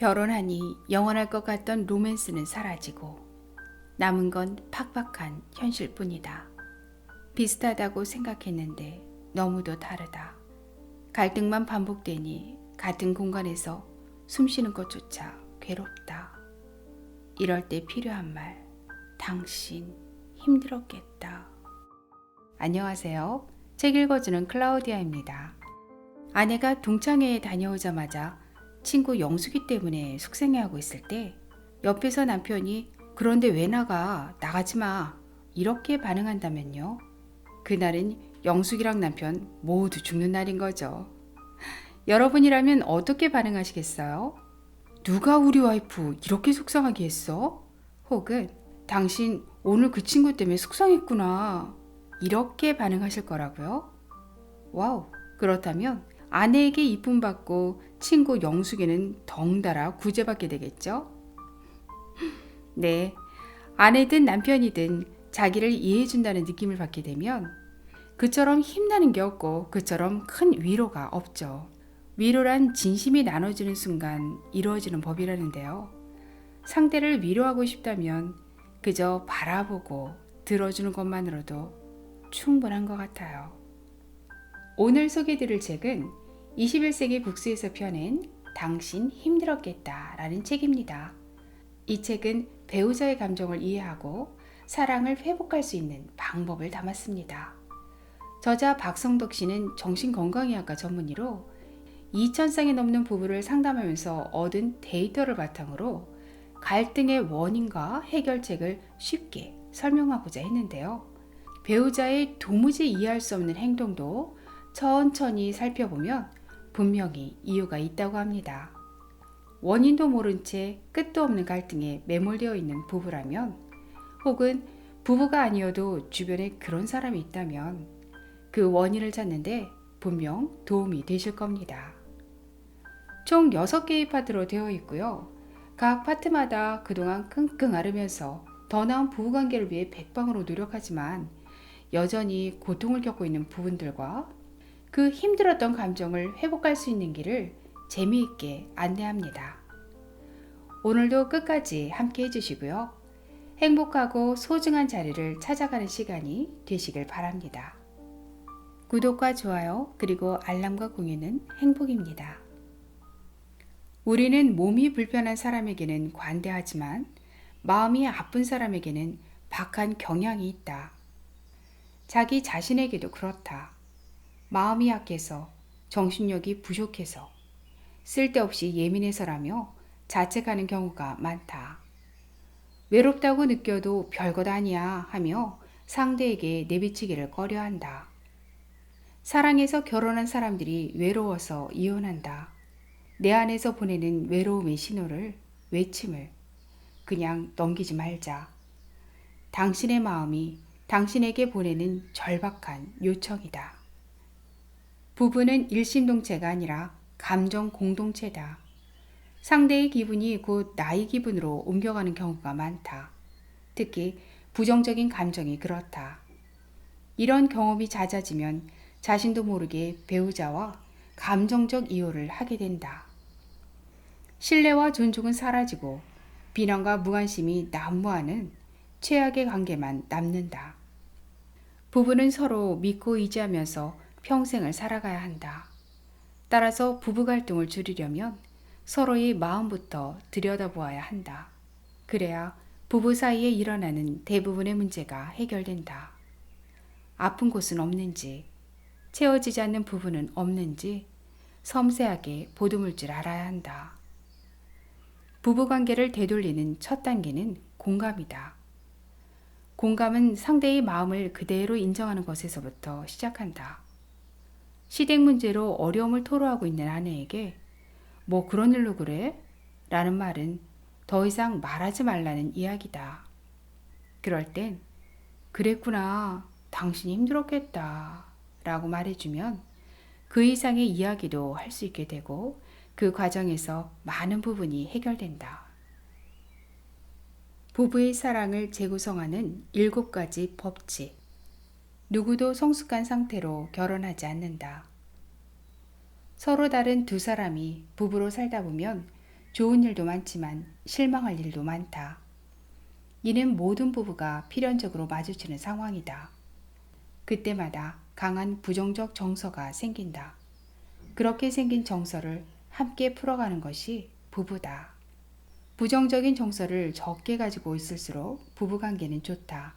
결혼하니 영원할 것 같던 로맨스는 사라지고 남은 건 팍팍한 현실뿐이다. 비슷하다고 생각했는데 너무도 다르다. 갈등만 반복되니 같은 공간에서 숨 쉬는 것조차 괴롭다. 이럴 때 필요한 말, 당신 힘들었겠다. 안녕하세요. 책 읽어주는 클라우디아입니다. 아내가 동창회에 다녀오자마자 친구 영숙이 때문에 속상해하고 있을 때 옆에서 남편이 그런데 왜 나가지 마 이렇게 반응한다면요. 그날은 영숙이랑 남편 모두 죽는 날인 거죠. 여러분이라면 어떻게 반응하시겠어요? 누가 우리 와이프 이렇게 속상하게 했어? 혹은 당신 오늘 그 친구 때문에 속상했구나 이렇게 반응하실 거라고요? 와우, 그렇다면 아내에게 이쁨 받고 친구 영숙이는 덩달아 구제받게 되겠죠? 네, 아내든 남편이든 자기를 이해해준다는 느낌을 받게 되면 그처럼 힘나는 게 없고 그처럼 큰 위로가 없죠. 위로란 진심이 나눠지는 순간 이루어지는 법이라는데요. 상대를 위로하고 싶다면 그저 바라보고 들어주는 것만으로도 충분한 것 같아요. 오늘 소개해드릴 책은 21세기 북스에서 펴낸 당신 힘들었겠다 라는 책입니다. 이 책은 배우자의 감정을 이해하고 사랑을 회복할 수 있는 방법을 담았습니다. 저자 박성덕 씨는 정신건강의학과 전문의로 2,000쌍이 넘는 부부를 상담하면서 얻은 데이터를 바탕으로 갈등의 원인과 해결책을 쉽게 설명하고자 했는데요. 배우자의 도무지 이해할 수 없는 행동도 천천히 살펴보면 분명히 이유가 있다고 합니다. 원인도 모른 채 끝도 없는 갈등에 매몰되어 있는 부부라면, 혹은 부부가 아니어도 주변에 그런 사람이 있다면 그 원인을 찾는데 분명 도움이 되실 겁니다. 총 6개의 파트로 되어 있고요. 각 파트마다 그동안 끙끙 앓으면서 더 나은 부부관계를 위해 백방으로 노력하지만 여전히 고통을 겪고 있는 부분들과 그 힘들었던 감정을 회복할 수 있는 길을 재미있게 안내합니다. 오늘도 끝까지 함께 해주시고요. 행복하고 소중한 자리를 찾아가는 시간이 되시길 바랍니다. 구독과 좋아요 그리고 알람과 공유는 행복입니다. 우리는 몸이 불편한 사람에게는 관대하지만 마음이 아픈 사람에게는 박한 경향이 있다. 자기 자신에게도 그렇다. 마음이 약해서, 정신력이 부족해서, 쓸데없이 예민해서라며 자책하는 경우가 많다. 외롭다고 느껴도 별것 아니야 하며 상대에게 내비치기를 꺼려한다. 사랑해서 결혼한 사람들이 외로워서 이혼한다. 내 안에서 보내는 외로움의 신호를, 외침을 그냥 넘기지 말자. 당신의 마음이 당신에게 보내는 절박한 요청이다. 부부는 일심동체가 아니라 감정 공동체다. 상대의 기분이 곧 나의 기분으로 옮겨가는 경우가 많다. 특히 부정적인 감정이 그렇다. 이런 경험이 잦아지면 자신도 모르게 배우자와 감정적 이혼을 하게 된다. 신뢰와 존중은 사라지고 비난과 무관심이 난무하는 최악의 관계만 남는다. 부부는 서로 믿고 의지하면서 평생을 살아가야 한다. 따라서 부부 갈등을 줄이려면 서로의 마음부터 들여다보아야 한다. 그래야 부부 사이에 일어나는 대부분의 문제가 해결된다. 아픈 곳은 없는지, 채워지지 않는 부분은 없는지 섬세하게 보듬을 줄 알아야 한다. 부부관계를 되돌리는 첫 단계는 공감이다. 공감은 상대의 마음을 그대로 인정하는 것에서부터 시작한다. 시댁 문제로 어려움을 토로하고 있는 아내에게 뭐 그런 일로 그래? 라는 말은 더 이상 말하지 말라는 이야기다. 그럴 땐 그랬구나, 당신이 힘들었겠다 라고 말해주면 그 이상의 이야기도 할 수 있게 되고 그 과정에서 많은 부분이 해결된다. 부부의 사랑을 재구성하는 7가지 법칙. 누구도 성숙한 상태로 결혼하지 않는다. 서로 다른 두 사람이 부부로 살다 보면 좋은 일도 많지만 실망할 일도 많다. 이는 모든 부부가 필연적으로 마주치는 상황이다. 그때마다 강한 부정적 정서가 생긴다. 그렇게 생긴 정서를 함께 풀어가는 것이 부부다. 부정적인 정서를 적게 가지고 있을수록 부부관계는 좋다.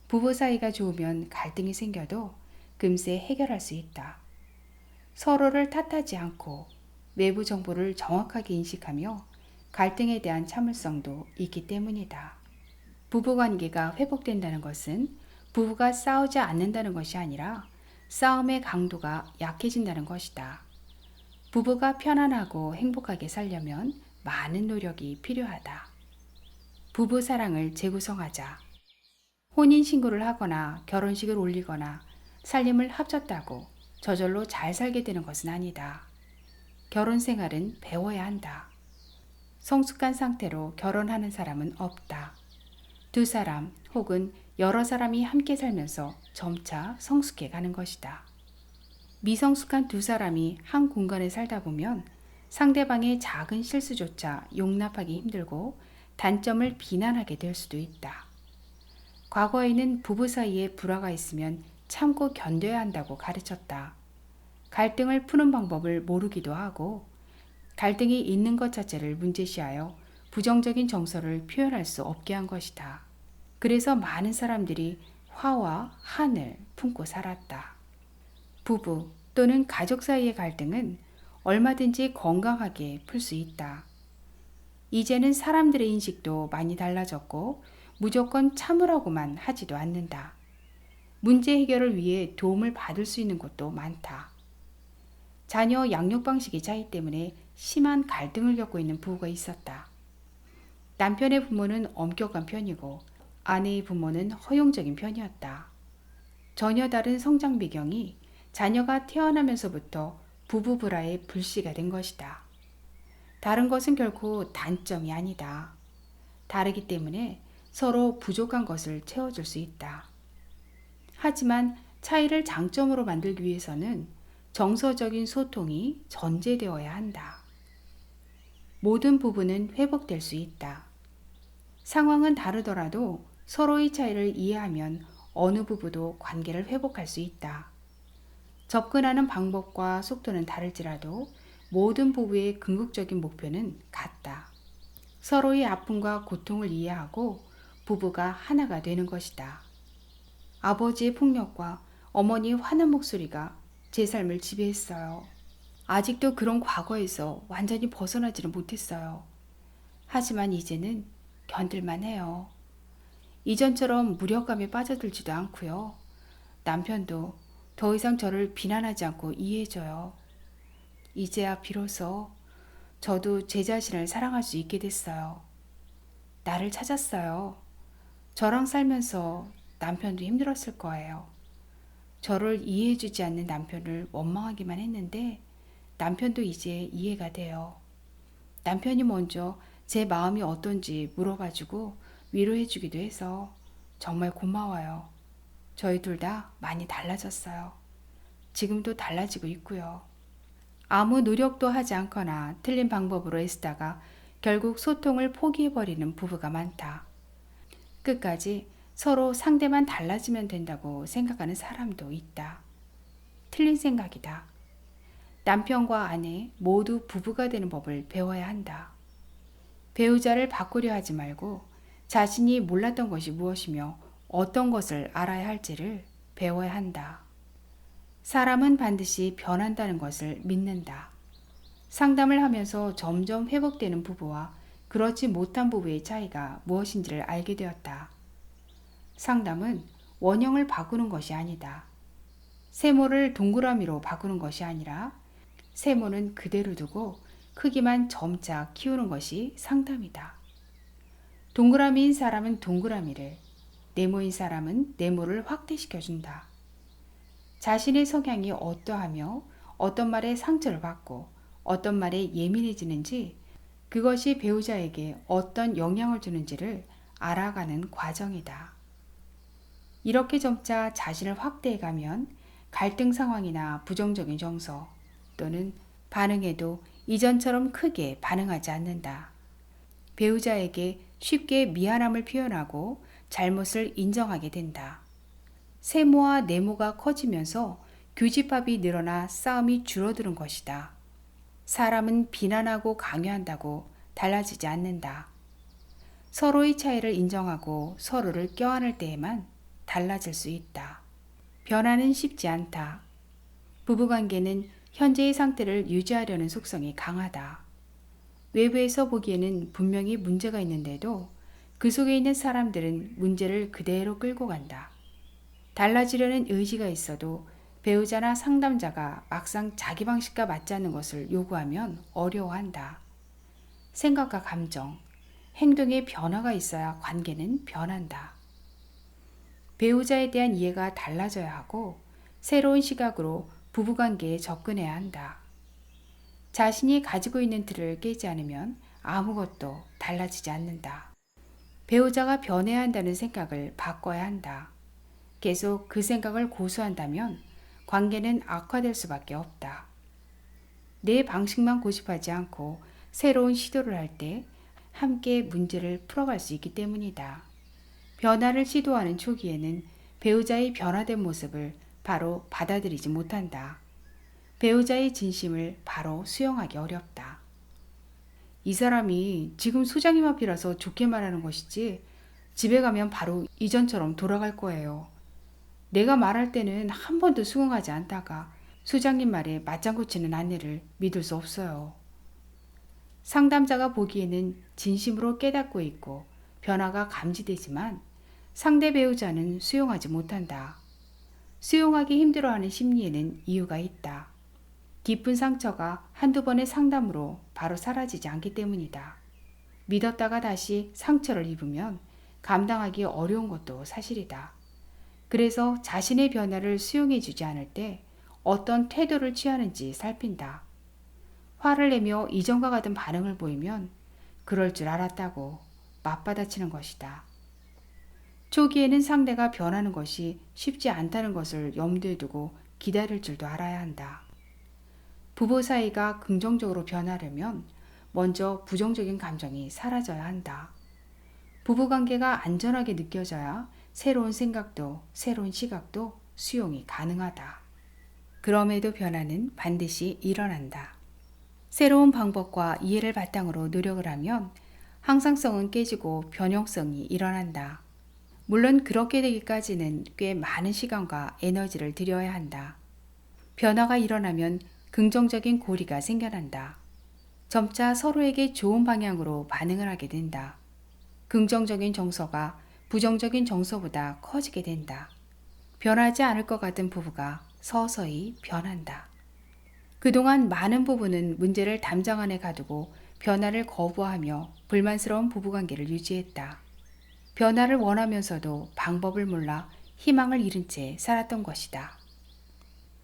부부 사이가 좋으면 갈등이 생겨도 금세 해결할 수 있다. 서로를 탓하지 않고 외부 정보를 정확하게 인식하며 갈등에 대한 참을성도 있기 때문이다. 부부관계가 회복된다는 것은 부부가 싸우지 않는다는 것이 아니라 싸움의 강도가 약해진다는 것이다. 부부가 편안하고 행복하게 살려면 많은 노력이 필요하다. 부부 사랑을 재구성하자. 혼인신고를 하거나 결혼식을 올리거나 살림을 합쳤다고 저절로 잘 살게 되는 것은 아니다. 결혼 생활은 배워야 한다. 성숙한 상태로 결혼하는 사람은 없다. 두 사람 혹은 여러 사람이 함께 살면서 점차 성숙해 가는 것이다. 미성숙한 두 사람이 한 공간에 살다 보면 상대방의 작은 실수조차 용납하기 힘들고 단점을 비난하게 될 수도 있다. 과거에는 부부 사이에 불화가 있으면 참고 견뎌야 한다고 가르쳤다. 갈등을 푸는 방법을 모르기도 하고 갈등이 있는 것 자체를 문제시하여 부정적인 정서를 표현할 수 없게 한 것이다. 그래서 많은 사람들이 화와 한을 품고 살았다. 부부 또는 가족 사이의 갈등은 얼마든지 건강하게 풀 수 있다. 이제는 사람들의 인식도 많이 달라졌고 무조건 참으라고만 하지도 않는다. 문제 해결을 위해 도움을 받을 수 있는 곳도 많다. 자녀 양육 방식의 차이 때문에 심한 갈등을 겪고 있는 부부가 있었다. 남편의 부모는 엄격한 편이고 아내의 부모는 허용적인 편이었다. 전혀 다른 성장 배경이 자녀가 태어나면서부터 부부 불화의 불씨가 된 것이다. 다른 것은 결코 단점이 아니다. 다르기 때문에 서로 부족한 것을 채워줄 수 있다. 하지만 차이를 장점으로 만들기 위해서는 정서적인 소통이 전제되어야 한다. 모든 부부는 회복될 수 있다. 상황은 다르더라도 서로의 차이를 이해하면 어느 부부도 관계를 회복할 수 있다. 접근하는 방법과 속도는 다를지라도 모든 부부의 궁극적인 목표는 같다. 서로의 아픔과 고통을 이해하고 부부가 하나가 되는 것이다. 아버지의 폭력과 어머니의 화난 목소리가 제 삶을 지배했어요. 아직도 그런 과거에서 완전히 벗어나지는 못했어요. 하지만 이제는 견딜만 해요. 이전처럼 무력감에 빠져들지도 않고요. 남편도 더 이상 저를 비난하지 않고 이해해줘요. 이제야 비로소 저도 제 자신을 사랑할 수 있게 됐어요. 나를 찾았어요. 저랑 살면서 남편도 힘들었을 거예요. 저를 이해해주지 않는 남편을 원망하기만 했는데 남편도 이제 이해가 돼요. 남편이 먼저 제 마음이 어떤지 물어봐주고 위로해주기도 해서 정말 고마워요. 저희 둘 다 많이 달라졌어요. 지금도 달라지고 있고요. 아무 노력도 하지 않거나 틀린 방법으로 애쓰다가 결국 소통을 포기해버리는 부부가 많다. 끝까지 서로 상대만 달라지면 된다고 생각하는 사람도 있다. 틀린 생각이다. 남편과 아내 모두 부부가 되는 법을 배워야 한다. 배우자를 바꾸려 하지 말고 자신이 몰랐던 것이 무엇이며 어떤 것을 알아야 할지를 배워야 한다. 사람은 반드시 변한다는 것을 믿는다. 상담을 하면서 점점 회복되는 부부와 그렇지 못한 부부의 차이가 무엇인지를 알게 되었다. 상담은 원형을 바꾸는 것이 아니다. 세모를 동그라미로 바꾸는 것이 아니라 세모는 그대로 두고 크기만 점차 키우는 것이 상담이다. 동그라미인 사람은 동그라미를, 네모인 사람은 네모를 확대시켜준다. 자신의 성향이 어떠하며 어떤 말에 상처를 받고 어떤 말에 예민해지는지 그것이 배우자에게 어떤 영향을 주는지를 알아가는 과정이다. 이렇게 점차 자신을 확대해가면 갈등 상황이나 부정적인 정서 또는 반응에도 이전처럼 크게 반응하지 않는다. 배우자에게 쉽게 미안함을 표현하고 잘못을 인정하게 된다. 세모와 네모가 커지면서 교집합이 늘어나 싸움이 줄어드는 것이다. 사람은 비난하고 강요한다고 달라지지 않는다. 서로의 차이를 인정하고 서로를 껴안을 때에만 달라질 수 있다. 변화는 쉽지 않다. 부부관계는 현재의 상태를 유지하려는 속성이 강하다. 외부에서 보기에는 분명히 문제가 있는데도 그 속에 있는 사람들은 문제를 그대로 끌고 간다. 달라지려는 의지가 있어도 배우자나 상담자가 막상 자기 방식과 맞지 않는 것을 요구하면 어려워한다. 생각과 감정, 행동의 변화가 있어야 관계는 변한다. 배우자에 대한 이해가 달라져야 하고 새로운 시각으로 부부관계에 접근해야 한다. 자신이 가지고 있는 틀을 깨지 않으면 아무것도 달라지지 않는다. 배우자가 변해야 한다는 생각을 바꿔야 한다. 계속 그 생각을 고수한다면 관계는 악화될 수밖에 없다. 내 방식만 고집하지 않고 새로운 시도를 할 때 함께 문제를 풀어갈 수 있기 때문이다. 변화를 시도하는 초기에는 배우자의 변화된 모습을 바로 받아들이지 못한다. 배우자의 진심을 바로 수용하기 어렵다. 이 사람이 지금 소장님 앞이라서 좋게 말하는 것이지 집에 가면 바로 이전처럼 돌아갈 거예요. 내가 말할 때는 한 번도 수긍하지 않다가 소장님 말에 맞장구 치는 아내를 믿을 수 없어요. 상담자가 보기에는 진심으로 깨닫고 있고 변화가 감지되지만 상대 배우자는 수용하지 못한다. 수용하기 힘들어하는 심리에는 이유가 있다. 깊은 상처가 한두 번의 상담으로 바로 사라지지 않기 때문이다. 믿었다가 다시 상처를 입으면 감당하기 어려운 것도 사실이다. 그래서 자신의 변화를 수용해 주지 않을 때 어떤 태도를 취하는지 살핀다. 화를 내며 이전과 같은 반응을 보이면 그럴 줄 알았다고 맞받아치는 것이다. 초기에는 상대가 변하는 것이 쉽지 않다는 것을 염두에 두고 기다릴 줄도 알아야 한다. 부부 사이가 긍정적으로 변하려면 먼저 부정적인 감정이 사라져야 한다. 부부관계가 안전하게 느껴져야 새로운 생각도 새로운 시각도 수용이 가능하다. 그럼에도 변화는 반드시 일어난다. 새로운 방법과 이해를 바탕으로 노력을 하면 항상성은 깨지고 변형성이 일어난다. 물론 그렇게 되기까지는 꽤 많은 시간과 에너지를 들여야 한다. 변화가 일어나면 긍정적인 고리가 생겨난다. 점차 서로에게 좋은 방향으로 반응을 하게 된다. 긍정적인 정서가 부정적인 정서보다 커지게 된다. 변하지 않을 것 같은 부부가 서서히 변한다. 그동안 많은 부부는 문제를 담장 안에 가두고 변화를 거부하며 불만스러운 부부관계를 유지했다. 변화를 원하면서도 방법을 몰라 희망을 잃은 채 살았던 것이다.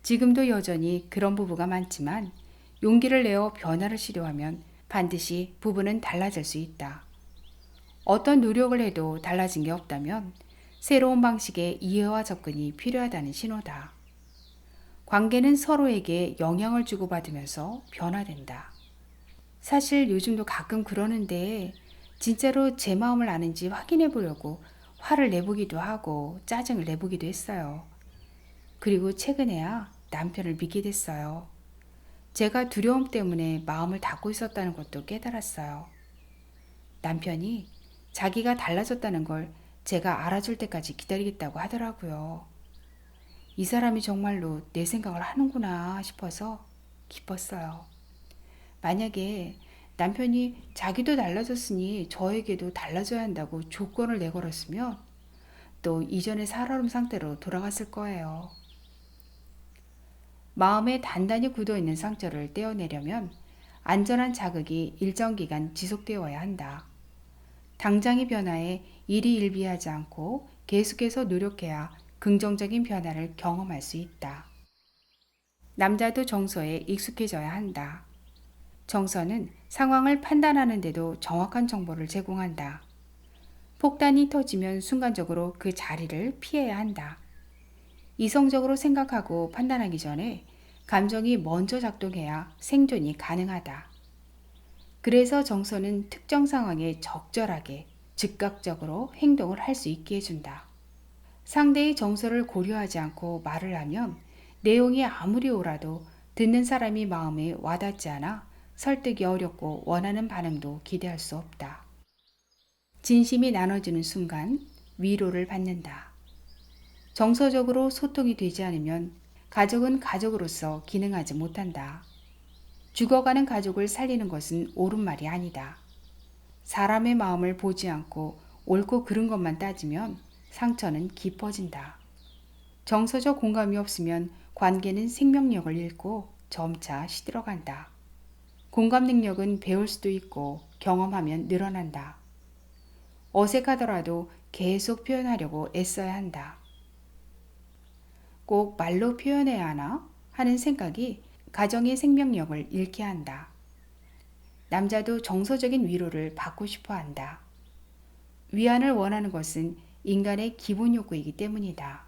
지금도 여전히 그런 부부가 많지만 용기를 내어 변화를 시도하면 반드시 부부는 달라질 수 있다. 어떤 노력을 해도 달라진 게 없다면 새로운 방식의 이해와 접근이 필요하다는 신호다. 관계는 서로에게 영향을 주고받으면서 변화된다. 사실 요즘도 가끔 그러는데 진짜로 제 마음을 아는지 확인해 보려고 화를 내보기도 하고 짜증을 내보기도 했어요. 그리고 최근에야 남편을 믿게 됐어요. 제가 두려움 때문에 마음을 닫고 있었다는 것도 깨달았어요. 남편이 자기가 달라졌다는 걸 제가 알아줄 때까지 기다리겠다고 하더라고요. 이 사람이 정말로 내 생각을 하는구나 싶어서 기뻤어요. 만약에 남편이 자기도 달라졌으니 저에게도 달라져야 한다고 조건을 내걸었으면 또 이전의 살아름 상태로 돌아갔을 거예요. 마음에 단단히 굳어있는 상처를 떼어내려면 안전한 자극이 일정 기간 지속되어야 한다. 당장의 변화에 일희일비하지 않고 계속해서 노력해야 긍정적인 변화를 경험할 수 있다. 남자도 정서에 익숙해져야 한다. 정서는 상황을 판단하는 데도 정확한 정보를 제공한다. 폭탄이 터지면 순간적으로 그 자리를 피해야 한다. 이성적으로 생각하고 판단하기 전에 감정이 먼저 작동해야 생존이 가능하다. 그래서 정서는 특정 상황에 적절하게 즉각적으로 행동을 할 수 있게 해준다. 상대의 정서를 고려하지 않고 말을 하면 내용이 아무리 옳아도 듣는 사람이 마음에 와닿지 않아 설득이 어렵고 원하는 반응도 기대할 수 없다. 진심이 나눠지는 순간 위로를 받는다. 정서적으로 소통이 되지 않으면 가족은 가족으로서 기능하지 못한다. 죽어가는 가족을 살리는 것은 옳은 말이 아니다. 사람의 마음을 보지 않고 옳고 그른 것만 따지면 상처는 깊어진다. 정서적 공감이 없으면 관계는 생명력을 잃고 점차 시들어간다. 공감 능력은 배울 수도 있고 경험하면 늘어난다. 어색하더라도 계속 표현하려고 애써야 한다. 꼭 말로 표현해야 하나 하는 생각이 가정의 생명력을 잃게 한다. 남자도 정서적인 위로를 받고 싶어 한다. 위안을 원하는 것은 인간의 기본 욕구이기 때문이다.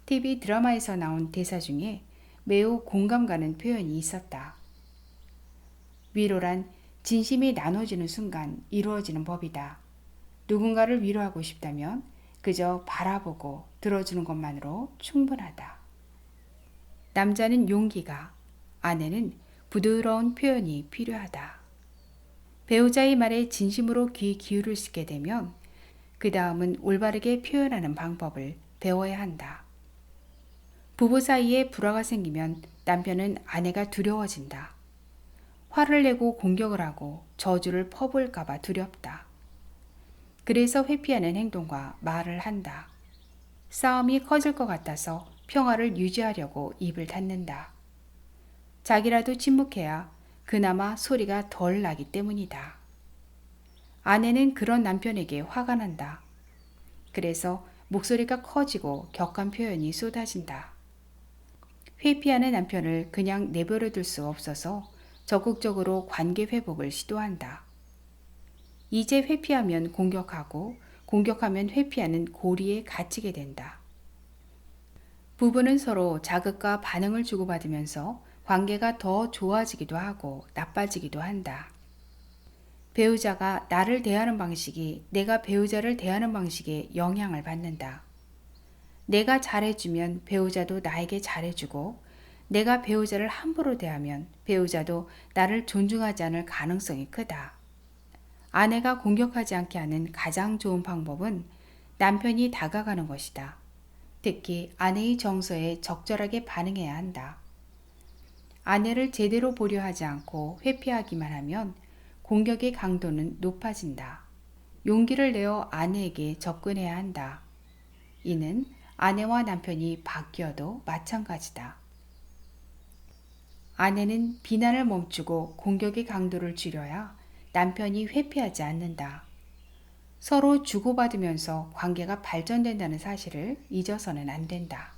TV 드라마에서 나온 대사 중에 매우 공감 가는 표현이 있었다. 위로란 진심이 나눠지는 순간 이루어지는 법이다. 누군가를 위로하고 싶다면 그저 바라보고 들어주는 것만으로 충분하다. 남자는 용기가, 아내는 부드러운 표현이 필요하다. 배우자의 말에 진심으로 귀 기울일 수 있게 되면 그 다음은 올바르게 표현하는 방법을 배워야 한다. 부부 사이에 불화가 생기면 남편은 아내가 두려워진다. 화를 내고 공격을 하고 저주를 퍼부을까봐 두렵다. 그래서 회피하는 행동과 말을 한다. 싸움이 커질 것 같아서 평화를 유지하려고 입을 닫는다. 자기라도 침묵해야 그나마 소리가 덜 나기 때문이다. 아내는 그런 남편에게 화가 난다. 그래서 목소리가 커지고 격한 표현이 쏟아진다. 회피하는 남편을 그냥 내버려 둘 수 없어서 적극적으로 관계 회복을 시도한다. 이제 회피하면 공격하고 공격하면 회피하는 고리에 갇히게 된다. 부부는 서로 자극과 반응을 주고받으면서 관계가 더 좋아지기도 하고 나빠지기도 한다. 배우자가 나를 대하는 방식이 내가 배우자를 대하는 방식에 영향을 받는다. 내가 잘해주면 배우자도 나에게 잘해주고 내가 배우자를 함부로 대하면 배우자도 나를 존중하지 않을 가능성이 크다. 아내가 공격하지 않게 하는 가장 좋은 방법은 남편이 다가가는 것이다. 특히 아내의 정서에 적절하게 반응해야 한다. 아내를 제대로 보려 하지 않고 회피하기만 하면 공격의 강도는 높아진다. 용기를 내어 아내에게 접근해야 한다. 이는 아내와 남편이 바뀌어도 마찬가지다. 아내는 비난을 멈추고 공격의 강도를 줄여야 남편이 회피하지 않는다. 서로 주고받으면서 관계가 발전된다는 사실을 잊어서는 안 된다.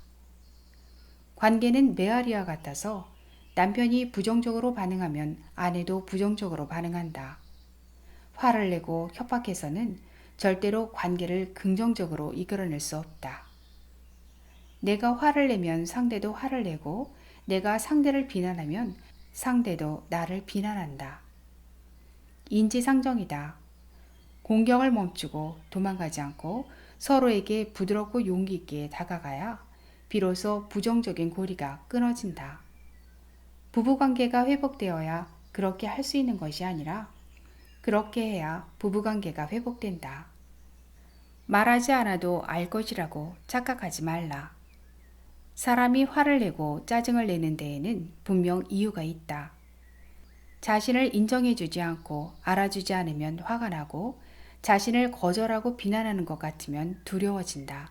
관계는 메아리와 같아서 남편이 부정적으로 반응하면 아내도 부정적으로 반응한다. 화를 내고 협박해서는 절대로 관계를 긍정적으로 이끌어낼 수 없다. 내가 화를 내면 상대도 화를 내고 내가 상대를 비난하면 상대도 나를 비난한다. 인지상정이다. 공격을 멈추고 도망가지 않고 서로에게 부드럽고 용기 있게 다가가야 비로소 부정적인 고리가 끊어진다. 부부관계가 회복되어야 그렇게 할 수 있는 것이 아니라 그렇게 해야 부부관계가 회복된다. 말하지 않아도 알 것이라고 착각하지 말라. 사람이 화를 내고 짜증을 내는 데에는 분명 이유가 있다. 자신을 인정해주지 않고 알아주지 않으면 화가 나고 자신을 거절하고 비난하는 것 같으면 두려워진다.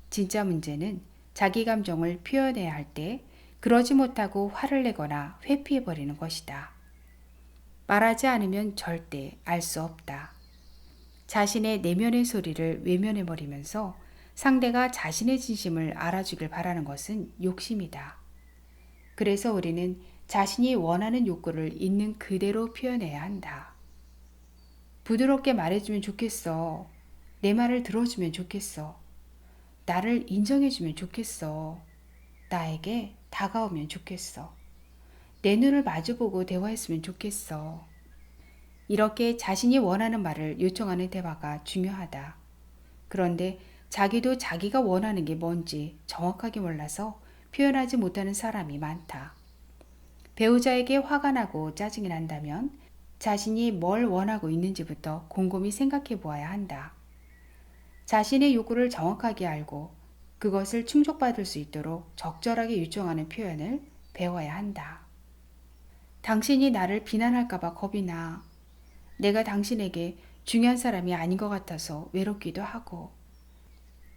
진짜 문제는 자기 감정을 표현해야 할 때 그러지 못하고 화를 내거나 회피해버리는 것이다. 말하지 않으면 절대 알 수 없다. 자신의 내면의 소리를 외면해버리면서 상대가 자신의 진심을 알아주길 바라는 것은 욕심이다. 그래서 우리는 자신이 원하는 욕구를 있는 그대로 표현해야 한다. 부드럽게 말해주면 좋겠어. 내 말을 들어주면 좋겠어. 나를 인정해주면 좋겠어. 나에게 다가오면 좋겠어. 내 눈을 마주보고 대화했으면 좋겠어. 이렇게 자신이 원하는 말을 요청하는 대화가 중요하다. 그런데 자기도 자기가 원하는 게 뭔지 정확하게 몰라서 표현하지 못하는 사람이 많다. 배우자에게 화가 나고 짜증이 난다면 자신이 뭘 원하고 있는지부터 곰곰이 생각해 보아야 한다. 자신의 욕구를 정확하게 알고 그것을 충족받을 수 있도록 적절하게 요청하는 표현을 배워야 한다. 당신이 나를 비난할까봐 겁이 나. 내가 당신에게 중요한 사람이 아닌 것 같아서 외롭기도 하고,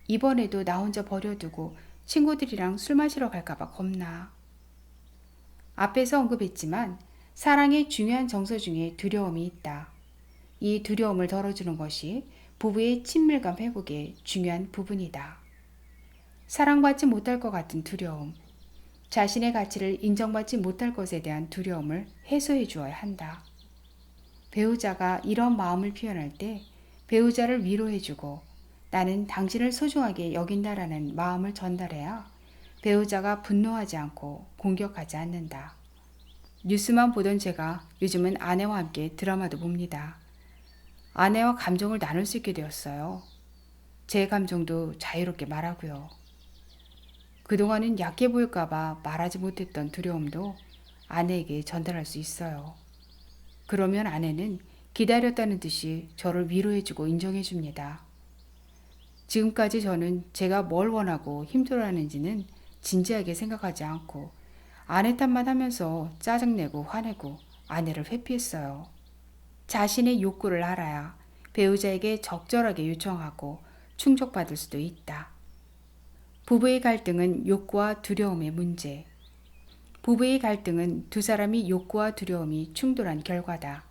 이번에도 나 혼자 버려두고 친구들이랑 술 마시러 갈까봐 겁나. 앞에서 언급했지만 사랑의 중요한 정서 중에 두려움이 있다. 이 두려움을 덜어주는 것이 부부의 친밀감 회복의 중요한 부분이다. 사랑받지 못할 것 같은 두려움, 자신의 가치를 인정받지 못할 것에 대한 두려움을 해소해 주어야 한다. 배우자가 이런 마음을 표현할 때 배우자를 위로해주고 나는 당신을 소중하게 여긴다라는 마음을 전달해야 배우자가 분노하지 않고 공격하지 않는다. 뉴스만 보던 제가 요즘은 아내와 함께 드라마도 봅니다. 아내와 감정을 나눌 수 있게 되었어요. 제 감정도 자유롭게 말하고요. 그동안은 약해 보일까봐 말하지 못했던 두려움도 아내에게 전달할 수 있어요. 그러면 아내는 기다렸다는 듯이 저를 위로해주고 인정해줍니다. 지금까지 저는 제가 뭘 원하고 힘들어하는지는 진지하게 생각하지 않고 아내 탓만 하면서 짜증내고 화내고 아내를 회피했어요. 자신의 욕구를 알아야 배우자에게 적절하게 요청하고 충족받을 수도 있다. 부부의 갈등은 욕구와 두려움의 문제. 부부의 갈등은 두 사람이 욕구와 두려움이 충돌한 결과다.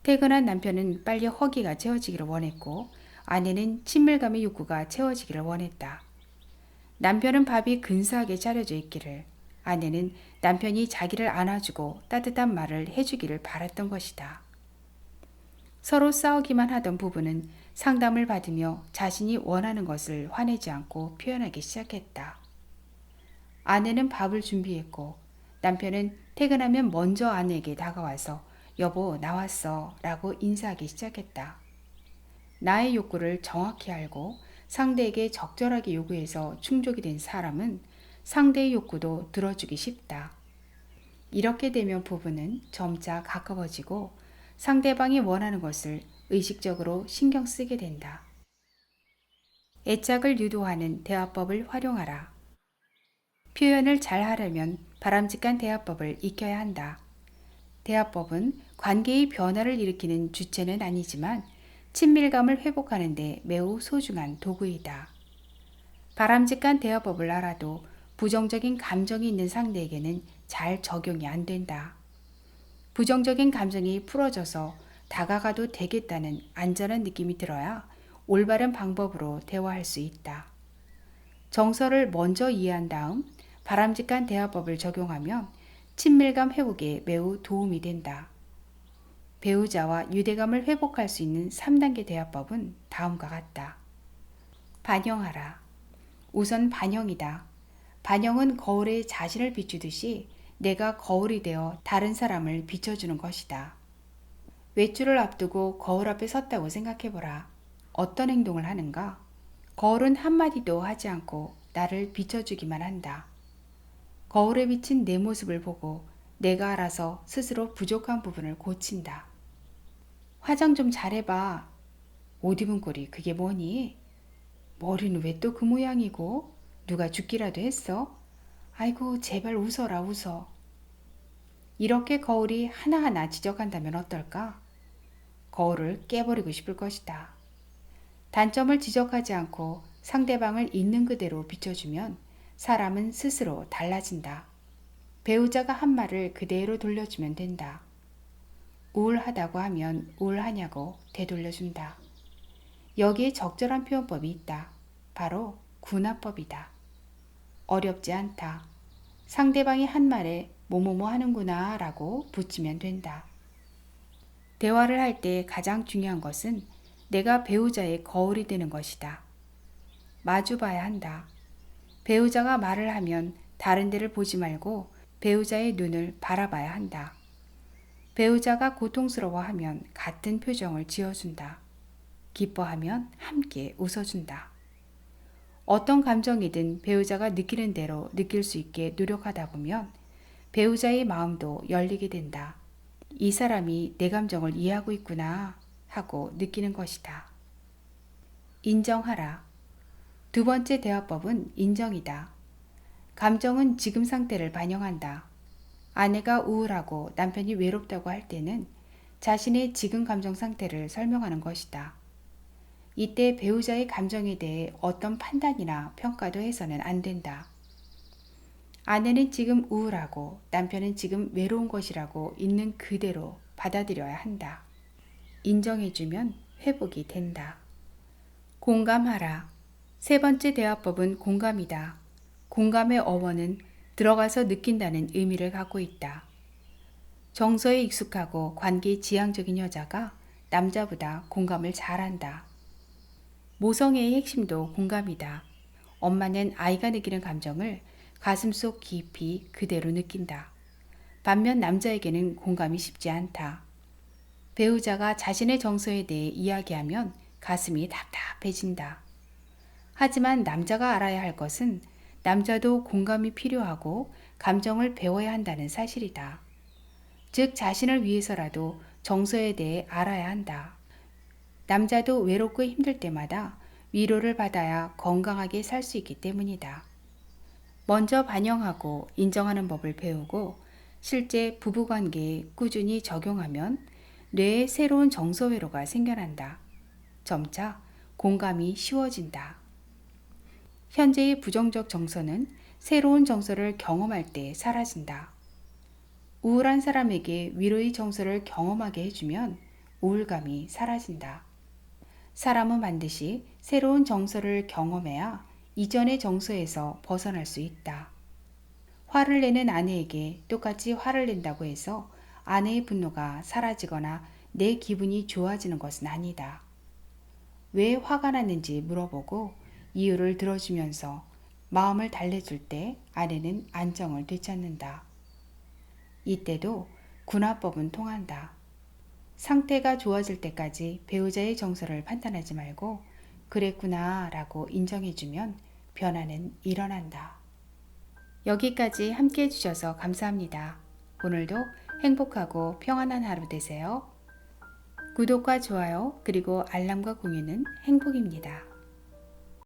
퇴근한 남편은 빨리 허기가 채워지기를 원했고 아내는 친밀감의 욕구가 채워지기를 원했다. 남편은 밥이 근사하게 차려져 있기를, 아내는 남편이 자기를 안아주고 따뜻한 말을 해주기를 바랐던 것이다. 서로 싸우기만 하던 부부는 상담을 받으며 자신이 원하는 것을 화내지 않고 표현하기 시작했다. 아내는 밥을 준비했고 남편은 퇴근하면 먼저 아내에게 다가와서 여보 나왔어 라고 인사하기 시작했다. 나의 욕구를 정확히 알고 상대에게 적절하게 요구해서 충족이 된 사람은 상대의 욕구도 들어주기 쉽다. 이렇게 되면 부부는 점차 가까워지고 상대방이 원하는 것을 의식적으로 신경 쓰게 된다. 애착을 유도하는 대화법을 활용하라. 표현을 잘 하려면 바람직한 대화법을 익혀야 한다. 대화법은 관계의 변화를 일으키는 주체는 아니지만 친밀감을 회복하는 데 매우 소중한 도구이다. 바람직한 대화법을 알아도 부정적인 감정이 있는 상대에게는 잘 적용이 안 된다. 부정적인 감정이 풀어져서 다가가도 되겠다는 안전한 느낌이 들어야 올바른 방법으로 대화할 수 있다. 정서를 먼저 이해한 다음 바람직한 대화법을 적용하면 친밀감 회복에 매우 도움이 된다. 배우자와 유대감을 회복할 수 있는 3단계 대화법은 다음과 같다. 반영하라. 우선 반영이다. 반영은 거울에 자신을 비추듯이 내가 거울이 되어 다른 사람을 비춰주는 것이다. 외출을 앞두고 거울 앞에 섰다고 생각해보라. 어떤 행동을 하는가? 거울은 한마디도 하지 않고 나를 비춰주기만 한다. 거울에 비친 내 모습을 보고 내가 알아서 스스로 부족한 부분을 고친다. 화장 좀 잘해봐. 옷 입은 꼴이 그게 뭐니? 머리는 왜 또 그 모양이고? 누가 죽기라도 했어? 아이고 제발 웃어라 웃어. 이렇게 거울이 하나하나 지적한다면 어떨까? 거울을 깨버리고 싶을 것이다. 단점을 지적하지 않고 상대방을 있는 그대로 비춰주면 사람은 스스로 달라진다. 배우자가 한 말을 그대로 돌려주면 된다. 우울하다고 하면 우울하냐고 되돌려준다. 여기에 적절한 표현법이 있다. 바로 군화법이다. 어렵지 않다. 상대방이 한 말에 뭐뭐뭐 하는구나 라고 붙이면 된다. 대화를 할 때 가장 중요한 것은 내가 배우자의 거울이 되는 것이다. 마주봐야 한다. 배우자가 말을 하면 다른 데를 보지 말고 배우자의 눈을 바라봐야 한다. 배우자가 고통스러워하면 같은 표정을 지어준다. 기뻐하면 함께 웃어준다. 어떤 감정이든 배우자가 느끼는 대로 느낄 수 있게 노력하다 보면 배우자의 마음도 열리게 된다. 이 사람이 내 감정을 이해하고 있구나 하고 느끼는 것이다. 인정하라. 두 번째 대화법은 인정이다. 감정은 지금 상태를 반영한다. 아내가 우울하고 남편이 외롭다고 할 때는 자신의 지금 감정 상태를 설명하는 것이다. 이때 배우자의 감정에 대해 어떤 판단이나 평가도 해서는 안 된다. 아내는 지금 우울하고 남편은 지금 외로운 것이라고 있는 그대로 받아들여야 한다. 인정해주면 회복이 된다. 공감하라. 세 번째 대화법은 공감이다. 공감의 어원은 들어가서 느낀다는 의미를 갖고 있다. 정서에 익숙하고 관계에 지향적인 여자가 남자보다 공감을 잘한다. 모성애의 핵심도 공감이다. 엄마는 아이가 느끼는 감정을 가슴속 깊이 그대로 느낀다. 반면 남자에게는 공감이 쉽지 않다. 배우자가 자신의 정서에 대해 이야기하면 가슴이 답답해진다. 하지만 남자가 알아야 할 것은 남자도 공감이 필요하고 감정을 배워야 한다는 사실이다. 즉 자신을 위해서라도 정서에 대해 알아야 한다. 남자도 외롭고 힘들 때마다 위로를 받아야 건강하게 살 수 있기 때문이다. 먼저 반영하고 인정하는 법을 배우고 실제 부부관계에 꾸준히 적용하면 뇌에 새로운 정서 회로가 생겨난다. 점차 공감이 쉬워진다. 현재의 부정적 정서는 새로운 정서를 경험할 때 사라진다. 우울한 사람에게 위로의 정서를 경험하게 해주면 우울감이 사라진다. 사람은 반드시 새로운 정서를 경험해야 이전의 정서에서 벗어날 수 있다. 화를 내는 아내에게 똑같이 화를 낸다고 해서 아내의 분노가 사라지거나 내 기분이 좋아지는 것은 아니다. 왜 화가 났는지 물어보고 이유를 들어주면서 마음을 달래줄 때 아내는 안정을 되찾는다. 이때도 군화법은 통한다. 상태가 좋아질 때까지 배우자의 정서를 판단하지 말고 그랬구나 라고 인정해주면 변화는 일어난다. 여기까지 함께 해주셔서 감사합니다. 오늘도 행복하고 평안한 하루 되세요. 구독과 좋아요 그리고 알람과 공유는 행복입니다.